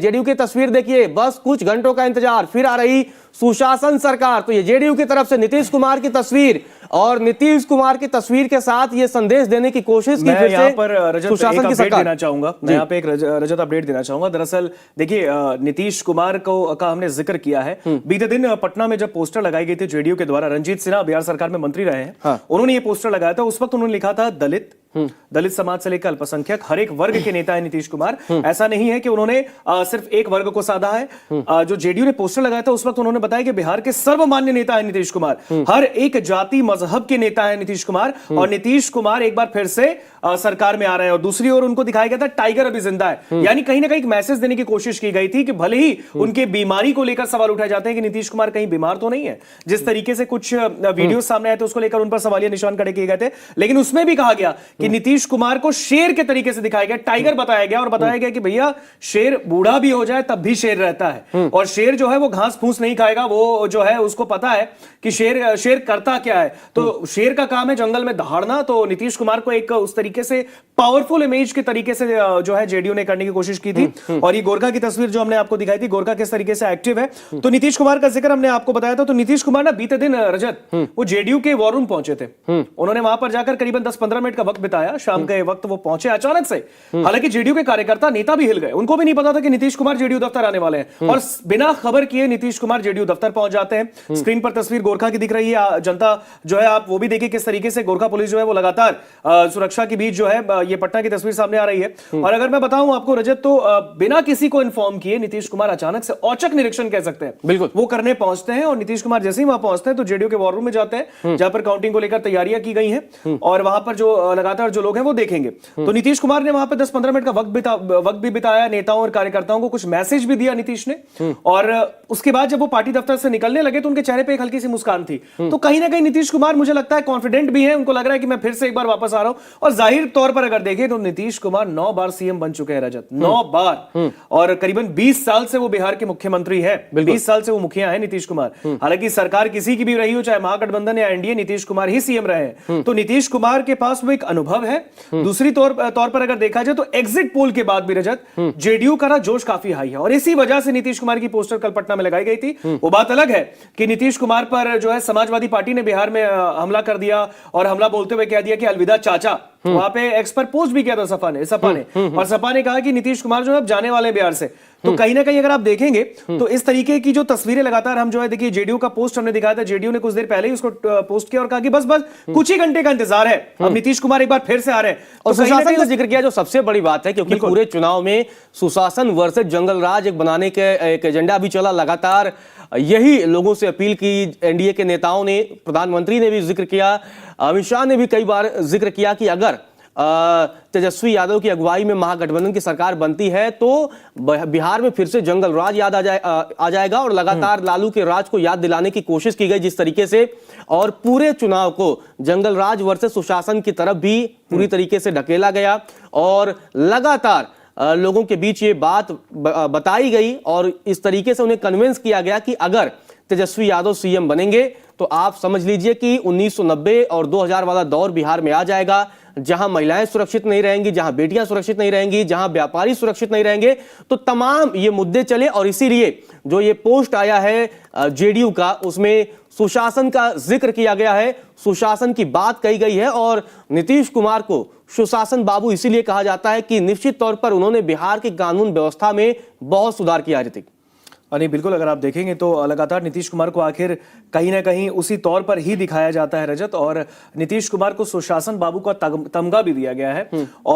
JDU की तस्वीर देखिए, बस कुछ घंटों का इंतजार, फिर आ रही सुशासन सरकार। तो ये जेडीयू की तरफ से नीतीश कुमार की तस्वीर, और नीतीश कुमार की तस्वीर के साथ ये संदेश देने की कोशिश की फिर यहाँ पर रजत सुशासन की सरकार देना चाहूंगा। मैं यहाँ पे एक रजत अपडेट देना चाहूंगा। दरअसल देखिए, नीतीश कुमार का हमने जिक्र किया है। बीते दिन पटना में जब पोस्टर लगाई गई थी जेडीयू के द्वारा, रंजीत सिन्हा बिहार सरकार में मंत्री रहे हैं, उन्होंने ये पोस्टर लगाया था। उस वक्त उन्होंने लिखा था दलित समाज से लेकर अल्पसंख्यक हर एक वर्ग के नेता है नीतीश कुमार। ऐसा नहीं है कि उन्होंने सिर्फ एक वर्ग को साधा है। जो जेडीयू ने पोस्टर लगाया था उस वक्त उन्होंने बताया कि बिहार के सर्वमान्य नेता है नीतीश कुमार, हर एक जाति मजहब के नेता है नीतीश कुमार, और नीतीश कुमार एक बार फिर से सरकार में आ रहे हैं। और दूसरी ओर उनको दिखाया गया था टाइगर अभी जिंदा है, यानी कहीं ना कहीं एक मैसेज देने की कोशिश की गई थी कि भले ही उनके बीमारी को लेकर सवाल उठाए जाते हैं कि नीतीश कुमार कहीं बीमार तो नहीं है, जिस तरीके से कुछ वीडियो सामने आए थे उसको लेकर उन पर सवालिया निशान खड़े किए गए थे, लेकिन उसमें भी कहा गया कि नीतीश कुमार को शेर के तरीके से दिखाया गया, टाइगर बताया गया, और बताया गया कि भैया शेर बूढ़ा भी हो जाए तब भी शेर रहता है, और शेर जो है वो घास फूस नहीं खाएगा, वो जो है उसको पता है कि शेर करता क्या है। तो शेर का काम है जंगल में दहाड़ना। तो नीतीश कुमार को एक उस तरीके से पावरफुल इमेज के तरीके से जो है जेडीयू ने करने की कोशिश की थी। और ये गोरखा की तस्वीर जो हमने आपको दिखाई थी, गोरखा किस तरीके से एक्टिव है, तो नीतीश कुमार का जिक्र हमने आपको बताया था। तो नीतीश कुमार ना बीते दिन रजत वो जेडीयू के वॉर रूम पहुंचे थे। उन्होंने वहां पर जाकर करीबन 10-15 मिनट का वक्त बिताया। शाम के वक्त वो पहुंचे अचानक से। हालांकि जेडीयू के कार्यकर्ता नेता भी हिल गए, उनको भी नहीं पता था कि नीतीश कुमार जेडीयू दफ्तर आने वाले हैं, और बिना खबर किए नीतीश कुमार जेडीयू दफ्तर पहुंच जाते हैं। स्क्रीन पर तस्वीर गोरखा की दिख रही है, जनता जो है आप वो भी देखिए किस तरीके से गोरखा पुलिस जो है वो लगातार सुरक्षा के बीच जो है ये पटना की तस्वीर सामने आ रही है। और अगर मैं बताऊं आपको रजत, तो बिना किसी को इन्फॉर्म किए नीतीश कुमार अचानक से औचक निरीक्षण कह सकते हैं, बिल्कुल वो करने पहुंचते हैं। और नीतीश कुमार जैसे ही वहां पहुंचते हैं तो जेडीयू के वॉर रूम में जाते हैं, जहां पर काउंटिंग को लेकर तैयारियां की गई हैं, और वहां पर जो लगातार जो लोग हैं वो देखेंगे। तो नीतीश कुमार ने वहां पर 10-15 मिनट का वक्त भी बिताया, नेताओं और कार्यकर्ताओं को कुछ मैसेज भी दिया नीतीश ने। और उसके बाद जब वो पार्टी दफ्तर से निकलने लगे तो उनके चेहरे पे एक हल्की सी मुस्कान थी। तो कहीं ना कहीं नीतीश कुमार मुझे लगता है कॉन्फिडेंट भी है, उनको लग रहा है कि मैं फिर से एक बार वापस आ रहा हूं। और जाहिर तौर पर अगर देखें तो नीतीश कुमार 9 बार सीएम बन चुके हैं रजत, 9 बार, और करीबन 20 साल से वो बिहार के मुख्यमंत्री है, 20 साल से वो मुखिया है नीतीश कुमार। हालांकि सरकार किसी की भी रही हो, चाहे महागठबंधन या एनडीए, नीतीश कुमार ही सीएम रहे हैं। तो नीतीश कुमार के पास वो एक अनुभव है। दूसरी तौर पर अगर देखा जाए तो एग्जिट पोल के बाद भी रजत जेडीयू का जोश काफी हाई है, और इसी वजह से नीतीश कुमार की पोस्टर कल पटना में लगाई गई थी। वो बात अलग है कि नीतीश कुमार पर जो है समाजवादी पार्टी ने बिहार में हमला कर दिया, और हमला बोलते हुए कह दिया कि अलविदा चाचा। वहां पे एक्स पर पोस्ट भी किया था सपा ने, और सपा ने कहा कि नीतीश कुमार जो है अब जाने वाले बिहार से। तो कहीं ना कहीं अगर आप देखेंगे तो इस तरीके की जो तस्वीरें लगातार हम जो है, देखिए जेडीयू का पोस्ट हमने दिखाया था, जेडीयू ने कुछ देर पहले ही उसको पोस्ट किया और कहा कि बस कुछ ही घंटे का इंतजार है, अब नीतीश कुमार एक बार फिर से आ रहे हैं। और सुशासन का जिक्र किया जो सबसे बड़ी बात है, क्योंकि पूरे चुनाव में सुशासन वर्सेस जंगल राज एक बनाने के एक एजेंडा भी चला। लगातार यही लोगों से अपील की एनडीए के नेताओं ने, प्रधानमंत्री ने भी जिक्र किया, अमित शाह ने भी कई बार जिक्र किया कि अगर तेजस्वी यादव की अगुवाई में महागठबंधन की सरकार बनती है तो बिहार में फिर से जंगल राज याद आ जाएगा, और लगातार लालू के राज को याद दिलाने की कोशिश की गई जिस तरीके से, और पूरे चुनाव को जंगल राज वर्सेस सुशासन की तरफ भी पूरी तरीके से ढकेला गया, और लगातार लोगों के बीच ये बात बताई गई, और इस तरीके से उन्हें कन्विंस किया गया कि अगर तेजस्वी यादव सीएम बनेंगे तो आप समझ लीजिए कि 1990 और 2000 वाला दौर बिहार में आ जाएगा, जहां महिलाएं सुरक्षित नहीं रहेंगी, जहां बेटियां सुरक्षित नहीं रहेंगी, जहां व्यापारी सुरक्षित नहीं रहेंगे। तो तमाम ये मुद्दे चले, और इसीलिए जो ये पोस्ट आया है जेडीयू का, उसमें सुशासन का जिक्र किया गया है, सुशासन की बात कही गई है। और नीतीश कुमार को सुशासन बाबू इसीलिए कहा जाता है कि निश्चित तौर पर उन्होंने बिहार की कानून व्यवस्था में बहुत सुधार किया। ऋतिक, नहीं, बिल्कुल अगर आप देखेंगे तो लगातार नीतीश कुमार को आखिर कहीं ना कहीं उसी तौर पर ही दिखाया जाता है रजत, और नीतीश कुमार को सुशासन बाबू का तमगा भी दिया गया है। और